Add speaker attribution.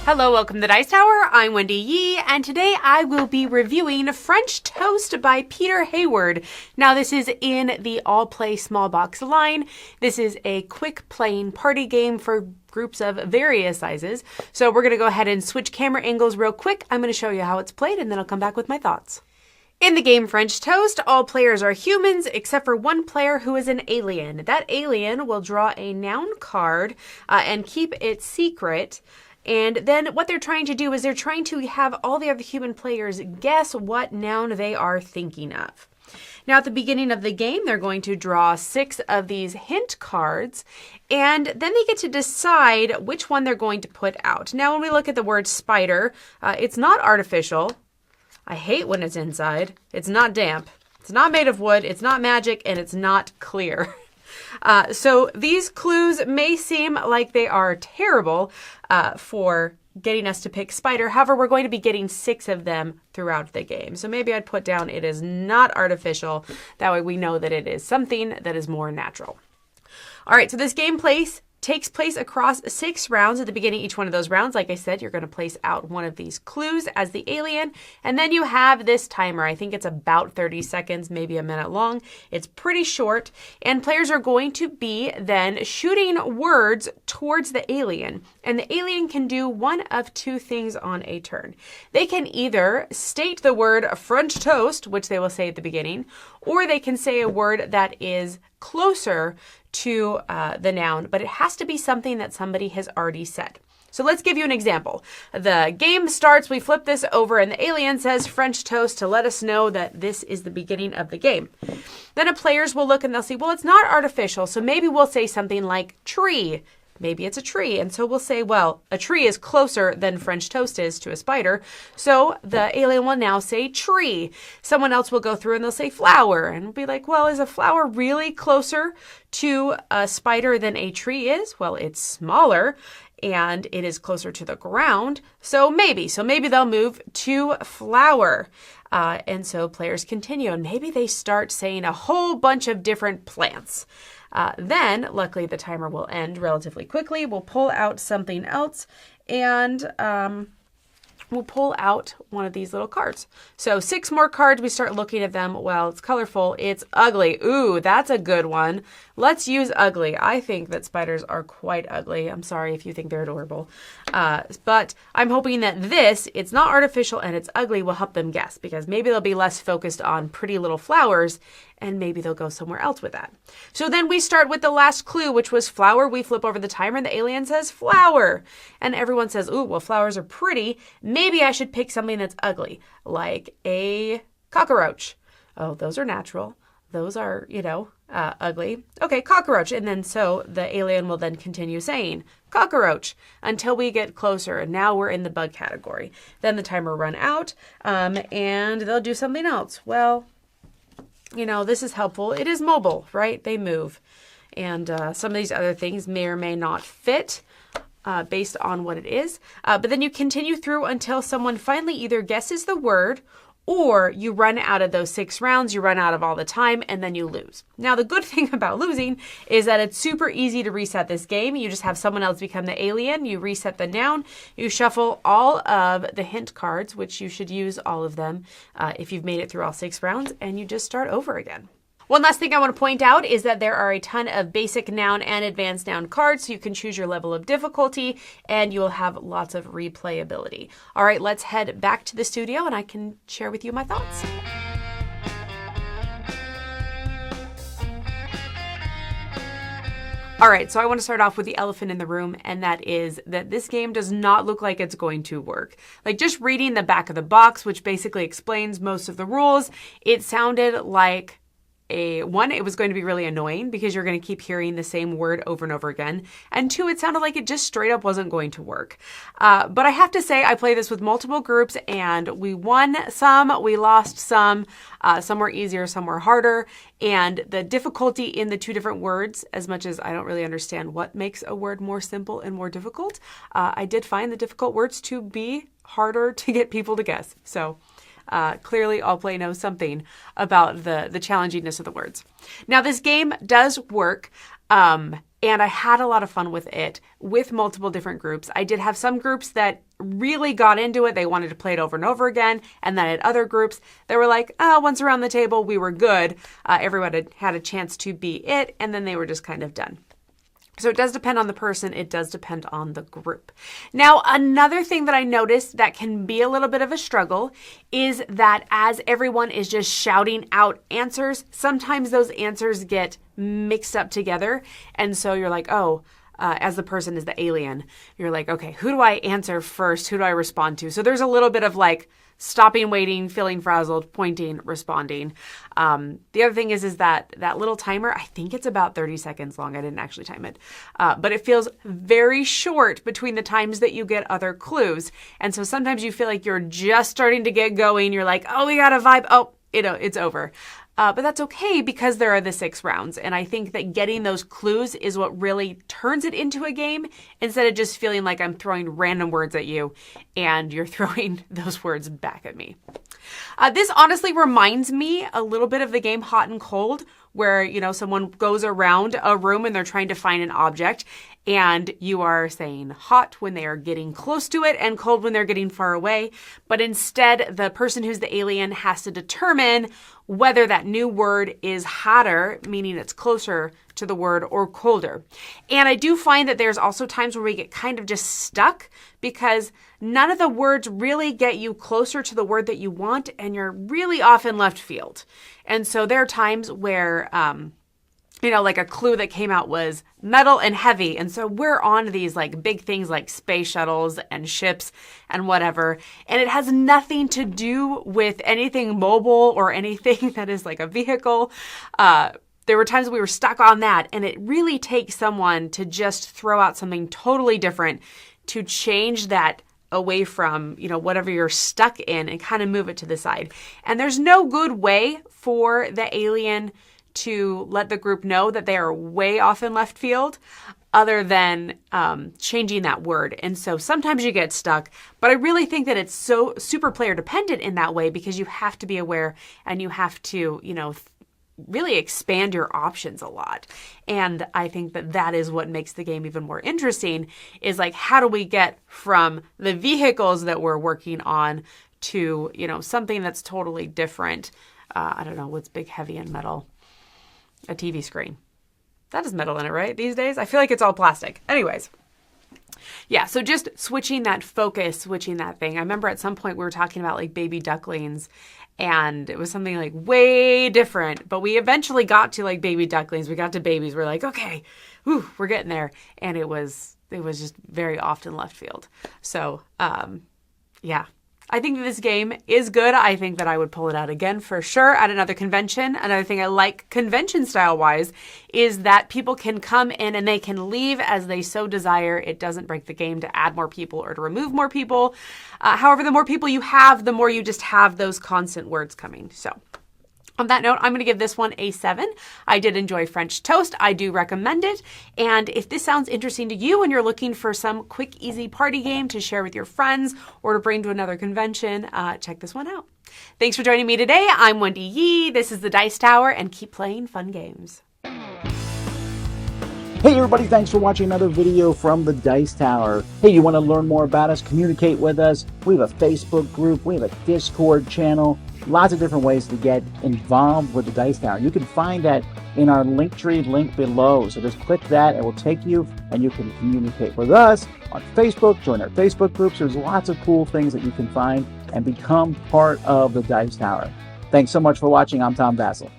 Speaker 1: Hello, welcome to Dice Tower. I'm Wendy Yi, and today I will be reviewing French Toast by Peter Hayward. Now, this is in the All Play Small Box line. This is a quick playing party game for groups of various sizes. So we're going to go ahead and switch camera angles real quick. I'm going to show you how it's played, and then I'll come back with my thoughts. In the game French Toast, all players are humans except for one player who is an alien. That alien will draw a noun card and keep it secret. And then what they're trying to do is they're trying to have all the other human players guess what noun they are thinking of. Now, at the beginning of the game, they're going to draw 6 of these hint cards, and then they get to decide which one they're going to put out. Now, when we look at the word spider, it's not artificial. I hate when it's inside. It's not damp. It's not made of wood. It's not magic, and it's not clear. So these clues may seem like they are terrible for getting us to pick spider. However, we're going to be getting 6 of them throughout the game. So maybe I'd put down it is not artificial. That way we know that it is something that is more natural. All right, so this game takes place across 6 rounds. At the beginning of each one of those rounds, like I said, you're going to place out one of these clues as the alien, and then you have this timer. I think it's about 30 seconds, maybe a minute long. It's pretty short, and players are going to be then shooting words towards the alien, and the alien can do one of 2 things on a turn. They can either state the word French toast, which they will say at the beginning, or they can say a word that is closer to the noun, but it has to be something that somebody has already said. So let's give you an example. The game starts, we flip this over, and the alien says French toast to let us know that this is the beginning of the game. Then the players will look and they'll see, well, it's not artificial, so maybe we'll say something like tree. Maybe it's a tree. And so we'll say, well, a tree is closer than French toast is to a spider. So the alien will now say tree. Someone else will go through and they'll say flower. And we'll be like, well, is a flower really closer to a spider than a tree is? Well, it's smaller and it is closer to the ground. So maybe they'll move to flower. And so players continue, and maybe they start saying a whole bunch of different plants. Then, luckily, the timer will end relatively quickly. We'll pull out something else, and we'll pull out one of these little cards. So 6 more cards. We start looking at them. Well, it's colorful. It's ugly. Ooh, that's a good one. Let's use ugly. I think that spiders are quite ugly. I'm sorry if you think they're adorable. But I'm hoping that it's not artificial and it's ugly, will help them guess, because maybe they'll be less focused on pretty little flowers and maybe they'll go somewhere else with that. So then we start with the last clue, which was flower. We flip over the timer and the alien says flower. And everyone says, ooh, well, flowers are pretty. Maybe I should pick something that's ugly, like a cockroach. Oh, those are natural. Those are, ugly. Okay, cockroach. And then so the alien will then continue saying cockroach until we get closer. And now we're in the bug category. Then the timer run out and they'll do something else. Well, this is helpful. It is mobile, right? They move. And some of these other things may or may not fit based on what it is. But then you continue through until someone finally either guesses the word or you run out of those 6 rounds, you run out of all the time, and then you lose. Now, the good thing about losing is that it's super easy to reset this game. You just have someone else become the alien, you reset the noun, you shuffle all of the hint cards, which you should use all of them if you've made it through all 6 rounds, and you just start over again. One last thing I want to point out is that there are a ton of basic noun and advanced noun cards, so you can choose your level of difficulty and you will have lots of replayability. All right, let's head back to the studio and I can share with you my thoughts. All right, so I want to start off with the elephant in the room, and that is that this game does not look like it's going to work. Like, just reading the back of the box, which basically explains most of the rules, it sounded like it was going to be really annoying because you're going to keep hearing the same word over and over again. And 2, it sounded like it just straight up wasn't going to work. But I have to say, I played this with multiple groups and we won some, we lost some. Some were easier, some were harder. And the difficulty in the 2 different words, as much as I don't really understand what makes a word more simple and more difficult, I did find the difficult words to be harder to get people to guess. So clearly All Play knows something about the challengingness of the words. Now, this game does work And I had a lot of fun with it, with multiple different groups. I did have some groups that really got into it. They wanted to play it over and over again. And then I had other groups that were like, once around the table, we were good. Everyone had a chance to be it, and then they were just kind of done. So it does depend on the person. It does depend on the group. Now, another thing that I noticed that can be a little bit of a struggle is that as everyone is just shouting out answers, sometimes those answers get mixed up together. And so you're like, as the person is the alien, you're like, okay, who do I answer first? Who do I respond to? So there's a little bit of like stopping, waiting, feeling frazzled, pointing, responding. The other thing is that little timer, I think it's about 30 seconds long. I didn't actually time it. But it feels very short between the times that you get other clues. And so sometimes you feel like you're just starting to get going. You're like, we got a vibe. It's over. But that's okay because there are the 6 rounds. And I think that getting those clues is what really turns it into a game instead of just feeling like I'm throwing random words at you and you're throwing those words back at me. This honestly reminds me a little bit of the game Hot and Cold, where, someone goes around a room and they're trying to find an object, and you are saying hot when they are getting close to it and cold when they're getting far away. But instead, the person who's the alien has to determine whether that new word is hotter, meaning it's closer to the word, or colder. And I do find that there's also times where we get kind of just stuck because none of the words really get you closer to the word that you want, and you're really off in left field. And so there are times where, like a clue that came out was metal and heavy. And so we're on these like big things like space shuttles and ships and whatever. And it has nothing to do with anything mobile or anything that is like a vehicle. There were times we were stuck on that, and it really takes someone to just throw out something totally different to change that away from, whatever you're stuck in and kind of move it to the side. And there's no good way for the alien to let the group know that they are way off in left field other than changing that word. And so sometimes you get stuck, but I really think that it's so super player dependent in that way because you have to be aware and you have to, really expand your options a lot. And I think that is what makes the game even more interesting is like, how do we get from the vehicles that we're working on to, something that's totally different. I don't know, what's big, heavy, and metal? A TV screen. That has metal in it, right? These days? I feel like it's all plastic. Anyways. Yeah, so just switching that focus, switching that thing. I remember at some point we were talking about like baby ducklings, and it was something like way different, but we eventually got to like baby ducklings. We got to babies. We're like, okay, we're getting there. And it was just very often left field. So, yeah. I think that this game is good. I think that I would pull it out again for sure at another convention. Another thing I like convention style wise is that people can come in and they can leave as they so desire. It doesn't break the game to add more people or to remove more people. However, the more people you have, the more you just have those constant words coming. So on that note, I'm going to give this one a 7. I did enjoy French Toast. I do recommend it. And if this sounds interesting to you and you're looking for some quick, easy party game to share with your friends or to bring to another convention, check this one out. Thanks for joining me today. I'm Wendy Yi. This is the Dice Tower, and keep playing fun games.
Speaker 2: Hey everybody, thanks for watching another video from the Dice Tower. Hey, you want to learn more about us, communicate with us? We have a Facebook group, we have a Discord channel, lots of different ways to get involved with the Dice Tower. You can find that in our Linktree link below. So just click that, it will take you and you can communicate with us on Facebook, join our Facebook groups. There's lots of cool things that you can find and become part of the Dice Tower. Thanks so much for watching. I'm Tom Vassell.